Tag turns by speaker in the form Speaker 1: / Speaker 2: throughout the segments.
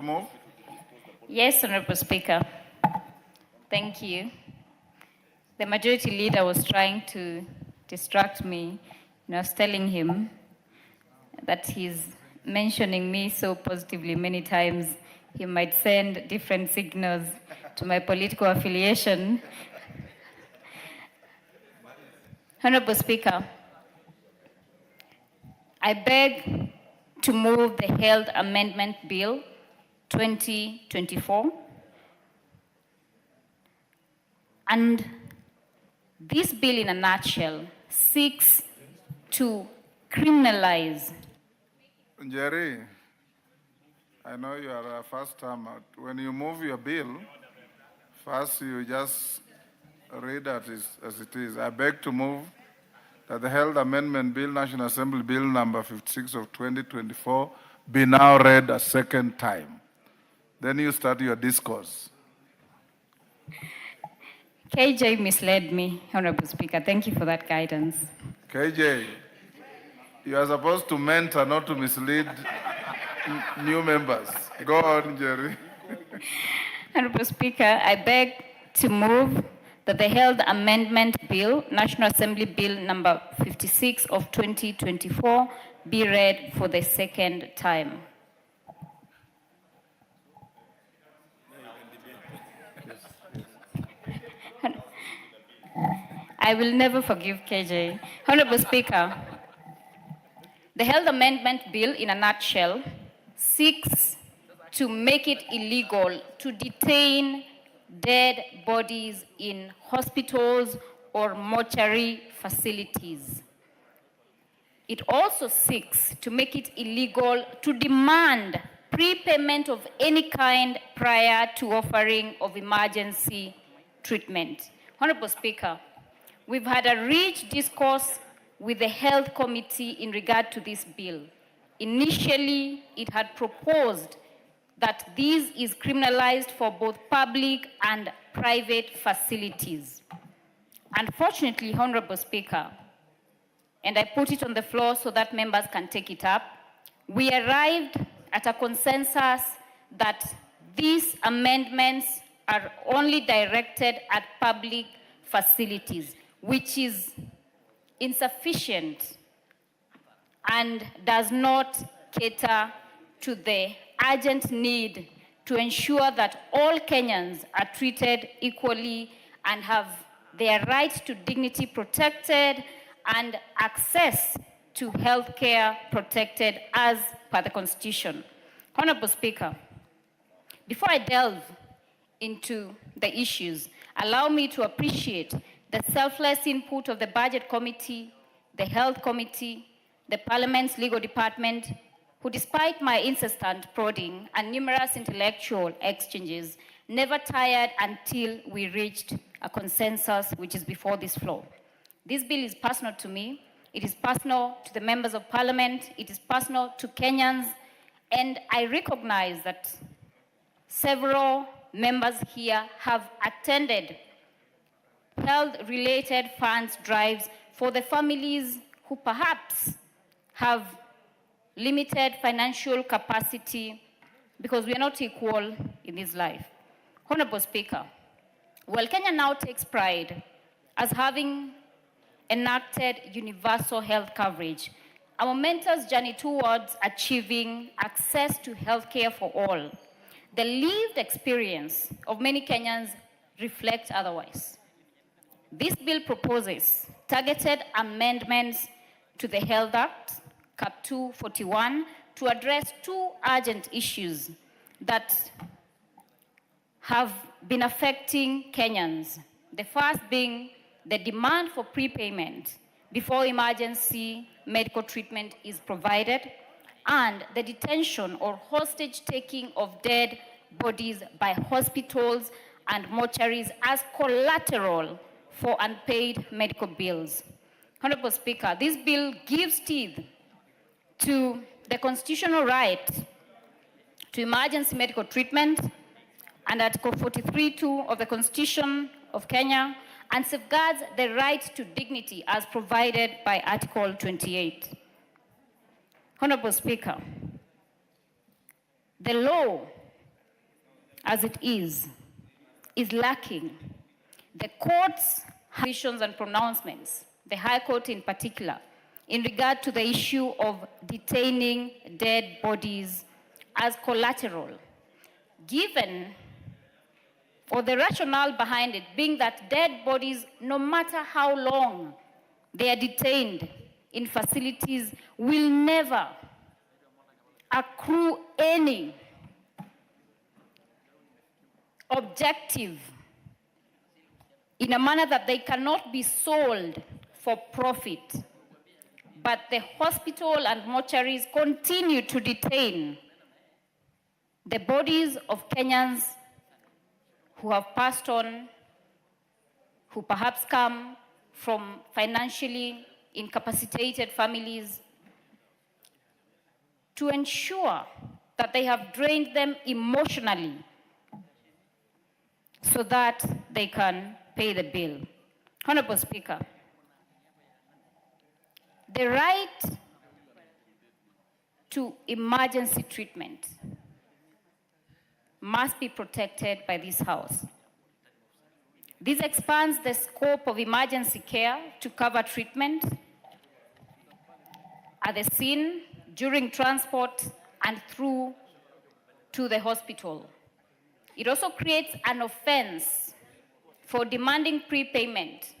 Speaker 1: Move.
Speaker 2: Yes, Honorable Speaker. Thank you. The majority leader was trying to distract me. I was telling him that he's mentioning me so positively many times, he might send different signals to my political affiliation. Honorable Speaker, I beg to move the Health Amendment Bill 2024. And this bill, in a nutshell, seeks to criminalize.
Speaker 1: Njeri, I know you are a first timer. When you move your bill, first you just read it as it is. I beg to move that the Health Amendment Bill, National Assembly Bill number 56 of 2024, be now read a second time. Then you start your discourse.
Speaker 2: KJ misled me, Honorable Speaker. Thank you for that guidance.
Speaker 1: KJ, you are supposed to mentor, not to mislead new members. Go on, Njeri.
Speaker 2: Honorable Speaker, I beg to move that the Health Amendment Bill, National Assembly Bill number 56 of 2024, be read for the second time. I will never forgive KJ. Honorable Speaker, the Health Amendment Bill, in a nutshell, seeks to make it illegal to detain dead bodies in hospitals or mortuary facilities. It also seeks to make it illegal to demand prepayment of any kind prior to offering of emergency treatment. Honorable Speaker, we've had a rich discourse with the Health Committee in regard to this bill. Initially, it had proposed that this is criminalized for both public and private facilities. Unfortunately, Honorable Speaker, and I put it on the floor so that members can take it up, we arrived at a consensus that these amendments are only directed at public facilities, which is insufficient and does not cater to the urgent need to ensure that all Kenyans are treated equally and have their right to dignity protected and access to health care protected as per the Constitution. Honorable Speaker, before I delve into the issues, allow me to appreciate the selfless input of the Budget Committee, the Health Committee, the Parliament's Legal Department, who, despite my incessant prodding and numerous intellectual exchanges, never tired until we reached a consensus which is before this floor. This bill is personal to me. It is personal to the members of Parliament. It is personal to Kenyans. And I recognize that several members here have attended health-related funds drives for the families who perhaps have limited financial capacity because we are not equal in this life. Honorable Speaker, while Kenya now takes pride as having enacted universal health coverage, a momentous journey towards achieving access to health care for all, the lived experience of many Kenyans reflects otherwise. This bill proposes targeted amendments to the Health Act, Cap 241, to address two urgent issues that have been affecting Kenyans. The first being the demand for prepayment before emergency medical treatment is provided, and the detention or hostage taking of dead bodies by hospitals and mortuaries as collateral for unpaid medical bills. Honorable Speaker, this bill gives teeth to the constitutional right to emergency medical treatment and Article 43(2) of the Constitution of Kenya, and safeguards the right to dignity as provided by Article 28. Honorable Speaker, the law as it is lacking. The court's decisions and pronouncements, the High Court in particular, in regard to the issue of detaining dead bodies as collateral, given, or the rationale behind it being that dead bodies, no matter how long they are detained in facilities, will never accrue any objective in a manner that they cannot be sold for profit. But the hospital and mortuaries continue to detain the bodies of Kenyans who have passed on, who perhaps come from financially incapacitated families, to ensure that they have drained them emotionally so that they can pay the bill. Honorable Speaker, the right to emergency treatment must be protected by this House. This expands the scope of emergency care to cover treatment at the scene, during transport, and through to the hospital. It also creates an offense for demanding prepayment,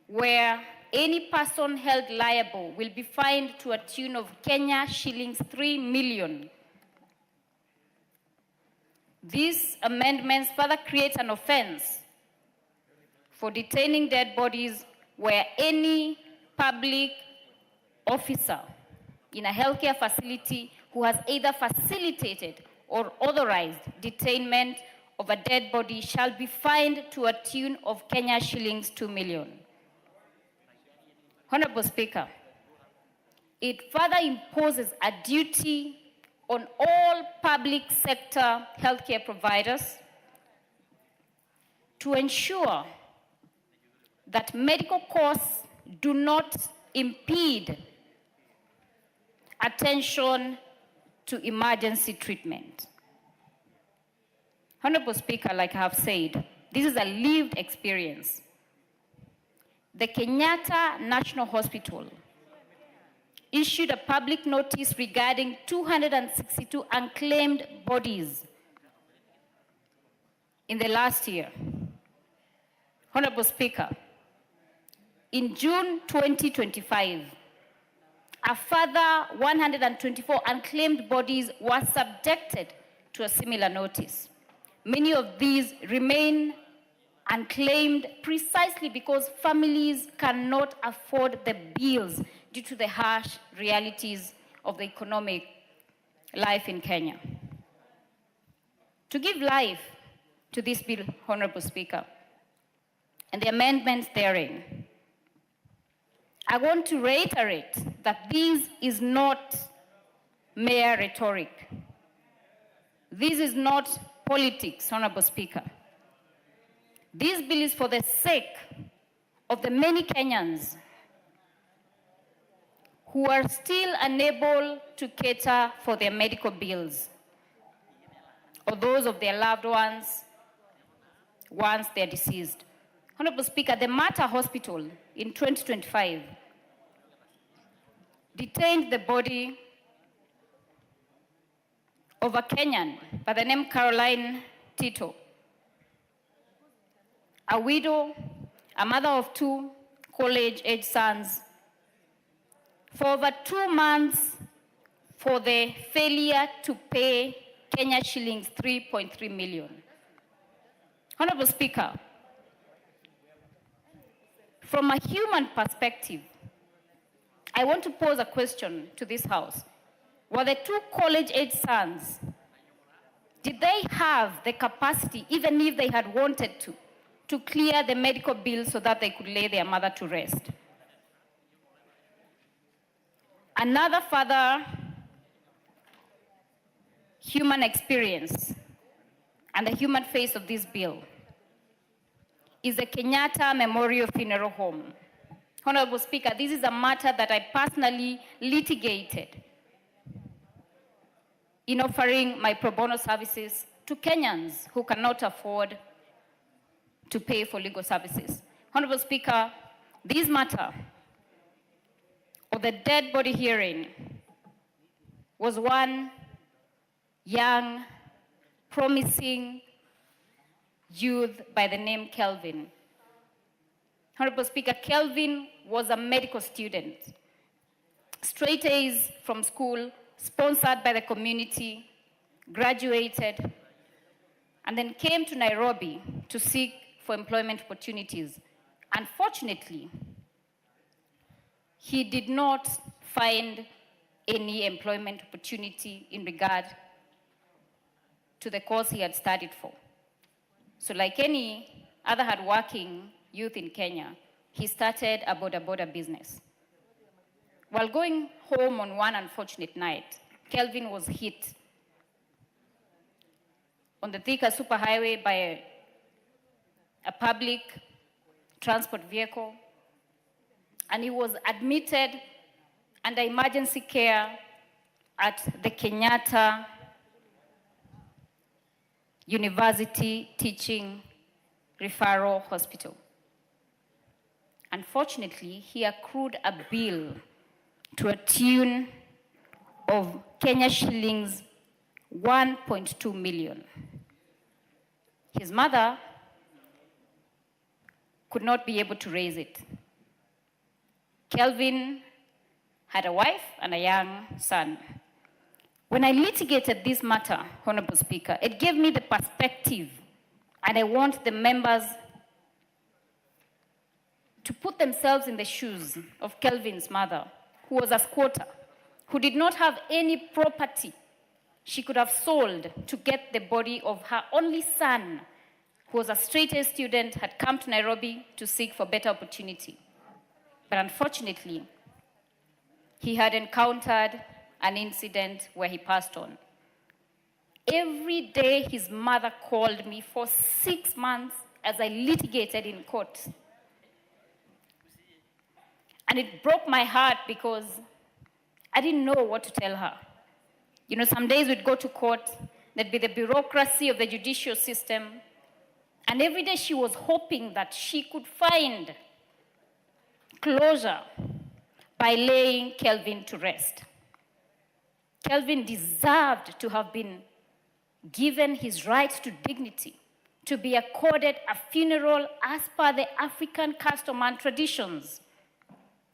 Speaker 2: where any person held liable will be fined to a tune of Kenya shillings 3 million. These amendments further create an offense for detaining dead bodies where any public officer in a healthcare facility who has either facilitated or authorized detainment of a dead body shall be fined to a tune of Kenya shillings 2 million. Honorable Speaker, it further imposes a duty on all public sector healthcare providers to ensure that medical costs do not impede attention to emergency treatment. Honorable Speaker, like I have said, this is a lived experience. The Kenyatta National Hospital issued a public notice regarding 262 unclaimed bodies in the last year. Honorable Speaker, in June 2025, a further 124 unclaimed bodies were subjected to a similar notice. Many of these remain unclaimed precisely because families cannot afford the bills due to the harsh realities of the economic life in Kenya. To give life to this bill, Honorable Speaker, and the amendments therein, I want to reiterate that this is not mere rhetoric. This is not politics, Honorable Speaker. This bill is for the sake of the many Kenyans who are still unable to cater for their medical bills, or those of their loved ones once they're deceased. Honorable Speaker, the Mater Hospital in 2025 detained the body of a Kenyan by the name Caroline Tito, a widow, a mother of 2 college-age sons, for over 2 months for the failure to pay Kenya shillings 3.3 million. Honorable Speaker, from a human perspective, I want to pose a question to this House. Were the 2 college-age sons, did they have the capacity, even if they had wanted to clear the medical bill so that they could lay their mother to rest? Another further human experience and the human face of this bill is the Kenyatta Memorial Funeral Home. Honorable Speaker, this is a matter that I personally litigated in offering my pro bono services to Kenyans who cannot afford to pay for legal services. Honorable Speaker, this matter of the dead body hearing was one young, promising youth by the name Kelvin. Honorable Speaker, Kelvin was a medical student, straight A's from school, sponsored by the community, graduated, and then came to Nairobi to seek for employment opportunities. Unfortunately, he did not find any employment opportunity in regard to the course he had studied for. So like any other hardworking youth in Kenya, he started a border business. While going home on one unfortunate night, Kelvin was hit on the Thika superhighway by a public transport vehicle, and he was admitted under emergency care at the Kenyatta University Teaching Referral Hospital. Unfortunately, he accrued a bill to a tune of Kenya shillings 1.2 million. His mother could not be able to raise it. Kelvin had a wife and a young son. When I litigated this matter, Honorable Speaker, it gave me the perspective, and I want the members to put themselves in the shoes of Kelvin's mother, who was a squatter, who did not have any property she could have sold to get the body of her only son, who was a straight-A student, had come to Nairobi to seek for better opportunity. But unfortunately, he had encountered an incident where he passed on. Every day, his mother called me for 6 months as I litigated in court. And it broke my heart because I didn't know what to tell her. You know, some days we'd go to court, there'd be the bureaucracy of the judicial system, and every day she was hoping that she could find closure by laying Kelvin to rest. Kelvin deserved to have been given his right to dignity, to be accorded a funeral as per the African custom and traditions.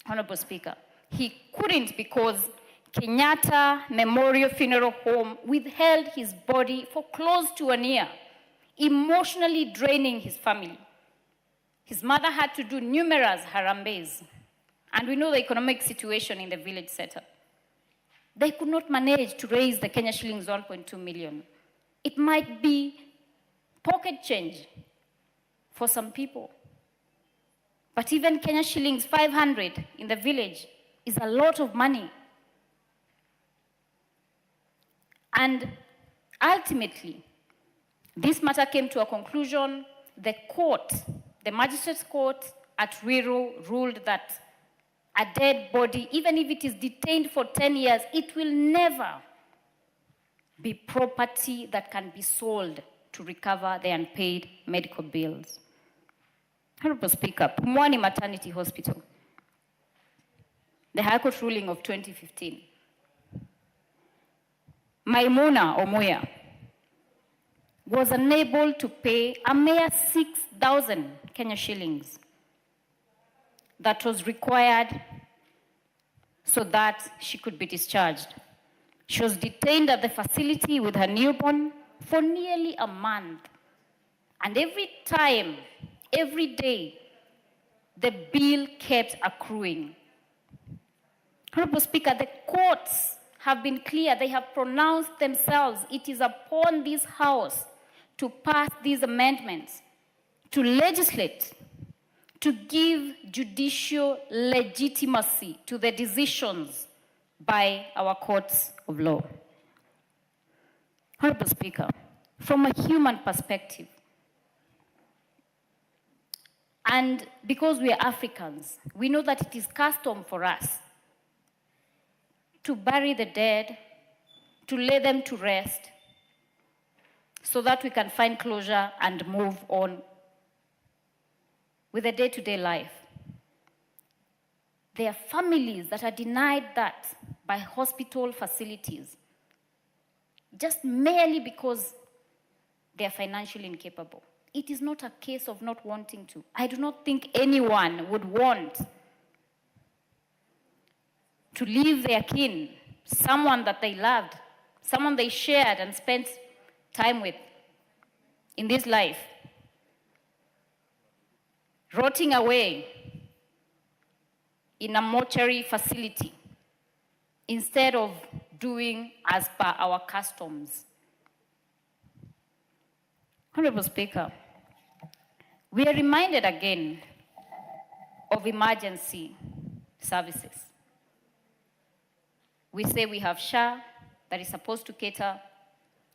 Speaker 2: Honorable Speaker, he couldn't because Kenyatta Memorial Funeral Home withheld his body for close to a year, emotionally draining his family. His mother had to do numerous harambees, and we know the economic situation in the village setup. They could not manage to raise the Kenya shillings 1.2 million. It might be pocket change for some people, but even Kenya shillings 500 in the village is a lot of money. And ultimately, this matter came to a conclusion. The court, the magistrate's court at Ruiru, ruled that a dead body, even if it is detained for 10 years, it will never be property that can be sold to recover the unpaid medical bills. Honorable Speaker, Pumwani Maternity Hospital, the High Court ruling of 2015. Maimuna Omoya was unable to pay a mere 6,000 Kenya shillings that was required so that she could be discharged. She was detained at the facility with her newborn for nearly a month. And every time, every day, the bill kept accruing. Honorable Speaker, the courts have been clear. They have pronounced themselves. It is upon this House to pass these amendments, to legislate, to give judicial legitimacy to the decisions by our courts of law. Honorable Speaker, from a human perspective, and because we are Africans, we know that it is custom for us to bury the dead, to lay them to rest, so that we can find closure and move on with the day-to-day life. There are families that are denied that by hospital facilities just merely because they are financially incapable. It is not a case of not wanting to. I do not think anyone would want to leave their kin, someone that they loved, someone they shared and spent time with in this life, rotting away in a mortuary facility instead of doing as per our customs. Honorable Speaker, we are reminded again of emergency services. We say we have SHA that is supposed to cater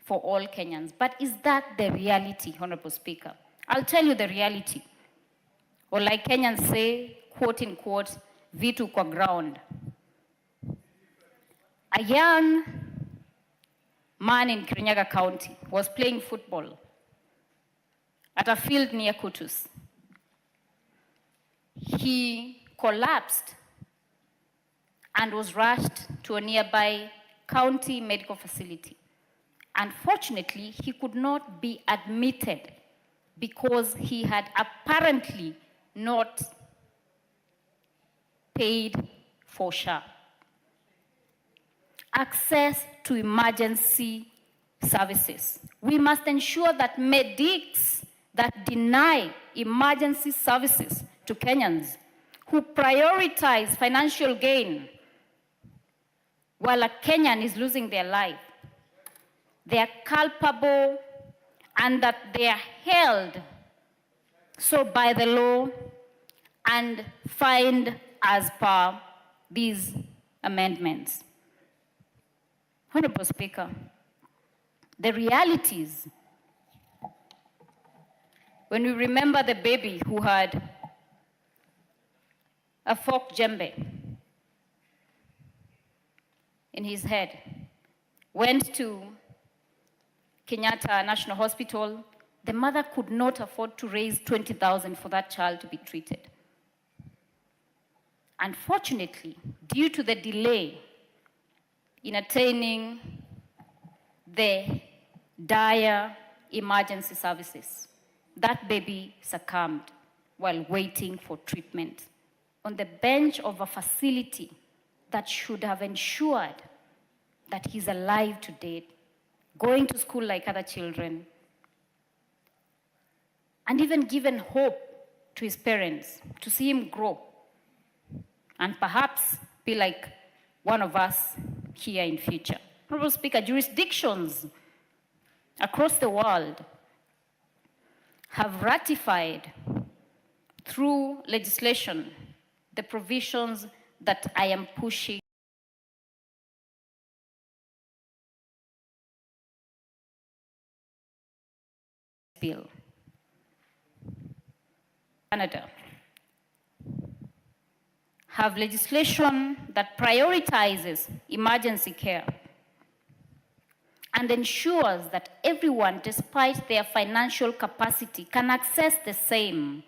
Speaker 2: for all Kenyans, but is that the reality, Honorable Speaker? I'll tell you the reality. Or like Kenyans say, quote unquote, vitu kwa ground. A young man in Kirinyanga County was playing football at a field near Kutus. He collapsed and was rushed to a nearby county medical facility. Unfortunately, he could not be admitted because he had apparently not paid for SHA. Access to emergency services. We must ensure that medics that deny emergency services to Kenyans who prioritize financial gain while a Kenyan is losing their life, they are culpable and that they are held so by the law and fined as per these amendments. Honorable Speaker, the realities, when we remember the baby who had a fork djembe in his head, went to Kenyatta National Hospital, the mother could not afford to raise 20,000 for that child to be treated. Unfortunately, due to the delay in attaining the dire emergency services, that baby succumbed while waiting for treatment on the bench of a facility that should have ensured that he's alive today, going to school like other children, and even given hope to his parents to see him grow and perhaps be like one of us here in future. Honorable Speaker, jurisdictions across the world have ratified through legislation the provisions that I am pushing bill. Canada have legislation that prioritizes emergency care and ensures that everyone, despite their financial capacity, can access the same.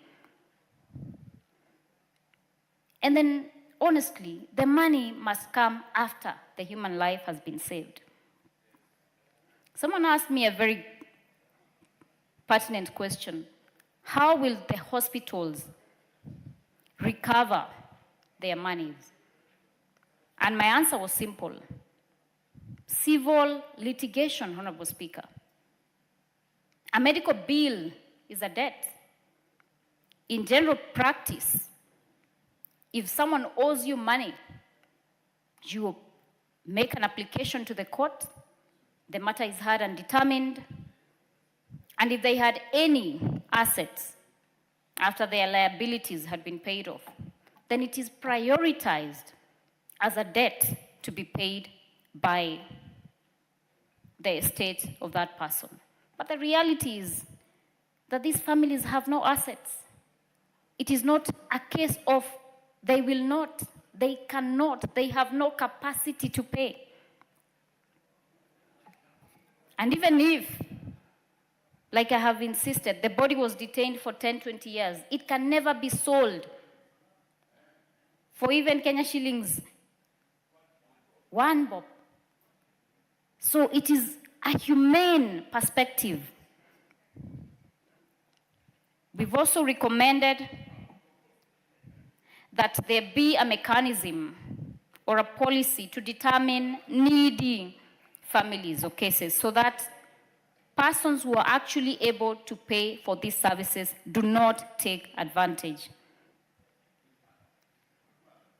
Speaker 2: And then, honestly, the money must come after the human life has been saved. Someone asked me a very pertinent question. How will the hospitals recover their monies? And my answer was simple. Civil litigation, Honorable Speaker. A medical bill is a debt. In general practice, if someone owes you money, you make an application to the court, the matter is heard and determined, and if they had any assets after their liabilities had been paid off, then it is prioritized as a debt to be paid by the estate of that person. But the reality is that these families have no assets. It is not a case of they will not, they cannot, they have no capacity to pay. And even if like I have insisted, the body was detained for 10, 20 years. It can never be sold for even Kenya shillings 1 bob. So it is a humane perspective. We've also recommended that there be a mechanism or a policy to determine needy families or cases so that persons who are actually able to pay for these services do not take advantage.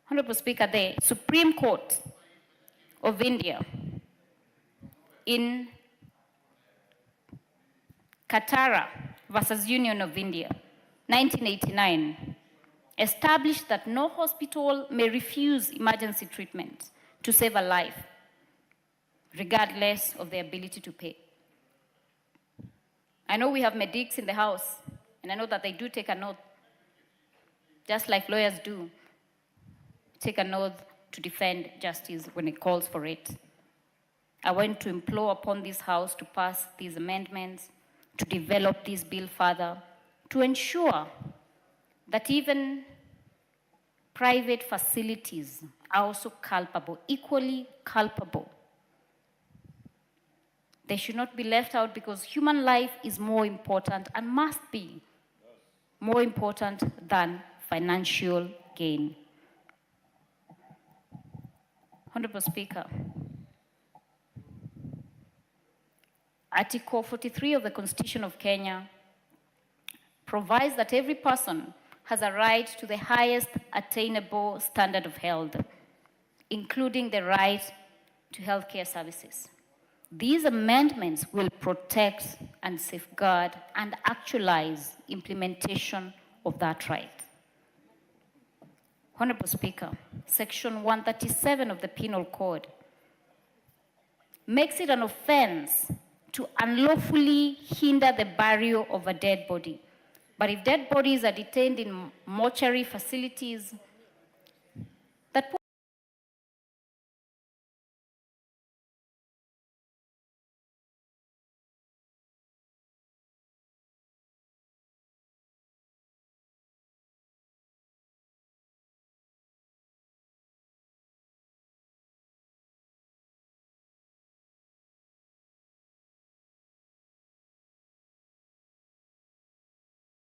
Speaker 2: Honorable Speaker, the Supreme Court of India in Katara versus Union of India, 1989, established that no hospital may refuse emergency treatment to save a life, regardless of their ability to pay. I know we have medics in the house, and I know that they do take an oath, just like lawyers do, take an oath to defend justice when it calls for it. I want to implore upon this House to pass these amendments, to develop this bill further, to ensure that even private facilities are also culpable, equally culpable. They should not be left out because human life is more important and must be more important than financial gain. Honorable Speaker, Article 43 of the Constitution of Kenya provides that every person has a right to the highest attainable standard of health, including the right to healthcare services. These amendments will protect and safeguard and actualize implementation of that right. Honorable Speaker, Section 137 of the Penal Code makes it an offense to unlawfully hinder the burial of a dead body. But if dead bodies are detained in mortuary facilities, that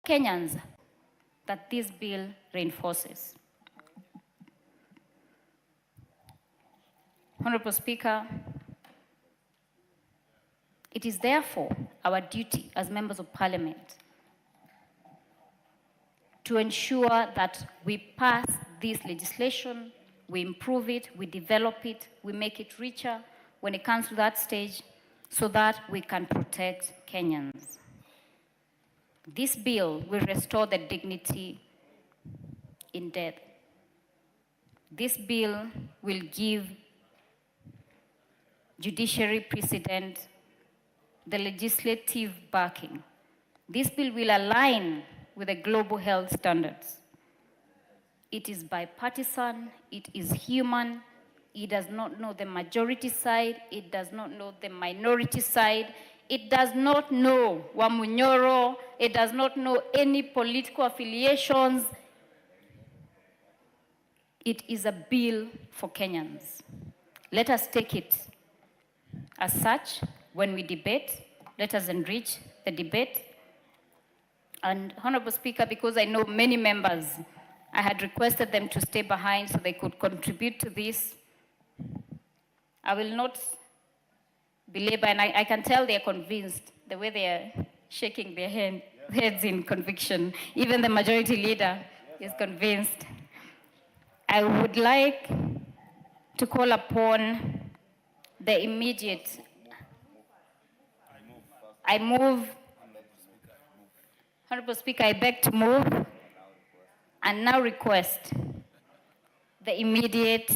Speaker 2: Kenyans that this bill reinforces. Honorable Speaker, it is therefore our duty as members of Parliament to ensure that we pass this legislation, we improve it, we develop it, we make it richer when it comes to that stage so that we can protect Kenyans. This bill will restore the dignity in death. This bill will give judiciary precedent, the legislative backing. This bill will align with the global health standards. It is bipartisan, it is human, it does not know the majority side, it does not know the minority side, it does not know Wamunyoro, it does not know any political affiliations. It is a bill for Kenyans. Let us take it as such when we debate. Let us enrich the debate. And Honorable Speaker, because I know many members, I had requested them to stay behind so they could contribute to this. I will not belabor, and I can tell they're convinced the way they're shaking their heads in conviction. Even the majority leader is convinced. I would like to call upon the immediate. I move. Honorable Speaker, I beg to move and now request the immediate